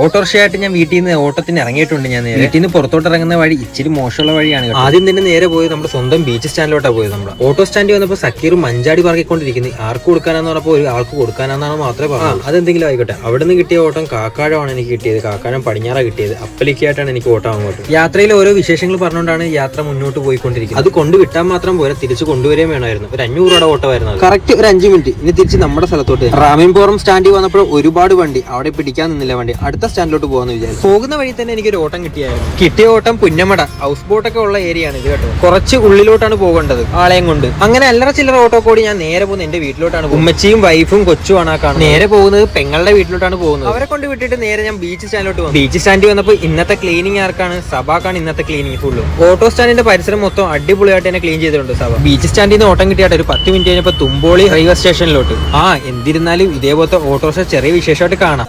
ഓട്ടോറിക്ഷയായിട്ട് ഞാൻ വീട്ടിൽ നിന്ന് ഓട്ടത്തിന് ഇറങ്ങിയിട്ടുണ്ട്. ഞാൻ വീട്ടിൽ നിന്ന് പുറത്തോട്ട് ഇറങ്ങുന്ന വഴി ഇച്ചിരി മോശമുള്ള വഴിയാണ്. ആദ്യം തന്നെ നേരെ പോയി നമ്മുടെ സ്വന്തം ബീച്ച് സ്റ്റാൻഡിലോട്ടാണ് പോയത്. നമ്മുടെ ഓട്ടോ സ്റ്റാൻഡിൽ വന്നപ്പോൾ സക്കീർ മഞ്ചാടി പറക്കിക്കൊണ്ടിരിക്കുന്നത്. ആർക്ക് കൊടുക്കാനാന്ന് പറഞ്ഞപ്പോൾ ഒരു ആൾക്ക് കൊടുക്കാനാണെന്നാണ് മാത്രമേ പറഞ്ഞു. അതെന്തെങ്കിലും ആയിക്കോട്ടെ. അവിടെ നിന്ന് കിട്ടിയ ഓട്ടം കാക്കാഴമാണ് എനിക്ക് കിട്ടിയത്. കാക്കാഴം പടിഞ്ഞാറ കിട്ടിയത്. അപ്പലിക്കായിട്ടാണ് എനിക്ക് ഓട്ടം അങ്ങോട്ട്. യാത്രയിൽ ഓരോ വിശേഷങ്ങൾ പറഞ്ഞുകൊണ്ടാണ് യാത്ര മുന്നോട്ട് പോയിക്കൊണ്ടിരിക്കുന്നത്. അത് കൊണ്ടുവിട്ടാൽ മാത്രം പോരാ, തിരിച്ചു കൊണ്ടുവരികയും വേണമായിരുന്നു. ഒരു 500 രൂപയുടെ ഓട്ടമായിരുന്നു. കറക്റ്റ് ഒരു 5 മിനിറ്റ്. ഇനി തിരിച്ച് നമ്മുടെ സ്ഥലത്തോട്ട് റാമീൻപുറം സ്റ്റാൻഡിൽ വന്നപ്പോൾ ഒരുപാട് വണ്ടി അവിടെ പിടിക്കാൻ നിന്നില്ല. വണ്ടി അടുത്ത സ്റ്റാൻഡിലോട്ട് പോകാന്ന് വിചാരിച്ചു. പോകുന്ന വഴി തന്നെ എനിക്കൊരു ഓട്ടം കിട്ടിയായിരുന്നു. കിട്ടിയ ഓട്ടം പുന്നമട ഹൗസ് ബോട്ടൊക്കെ ഉള്ള ഏരിയ ആണ് ഇത് കേട്ടോ. കുറച്ച് ഉള്ളിലോട്ടാണ് പോകേണ്ടത് ആളെയും കൊണ്ട്. അങ്ങനെ അല്ലറ ചില്ലറ ഓട്ടോ കൂടി ഞാൻ നേരെ പോകുന്നത് എന്റെ വീട്ടിലോട്ടാണ്. ഉമ്മച്ചിയും വൈഫും കൊച്ചുമാണ് ആ കാണുന്നത്. നേരെ പോകുന്നത് പെങ്ങളുടെ വീട്ടിലോട്ടാണ് പോകുന്നത്. അവരെ കൊണ്ട് വിട്ടിട്ട് നേരെ ഞാൻ ബീച്ച് സ്റ്റാൻഡിലോട്ട് പോകും. ബീച്ച് സ്റ്റാൻഡിൽ വന്നപ്പോൾ ഇന്നത്തെ ക്ലീനിങ് ആർക്കാണ്? സബാക്കാണ് ഇന്നത്തെ ക്ലീനിങ് ഫുള്ള്. ഓട്ടോ സ്റ്റാൻഡിന്റെ പരിസരം മൊത്തം അടിപൊളിയായിട്ട് തന്നെ ക്ലീൻ ചെയ്തിട്ടുണ്ട് സബ. ബീച്ച് സ്റ്റാൻഡിൽ നിന്ന് ഓട്ടം കിട്ടിയായിട്ട് ഒരു 10 മിനിറ്റ് കഴിഞ്ഞപ്പോൾ തുമ്പോളി റെയിൽവേ സ്റ്റേഷനിലോട്ട്. എന്നിരുന്നാലും ഇതേപോലത്തെ ഓട്ടോറിക്ഷ ചെറിയ വിശേഷമായിട്ട് കാണാം.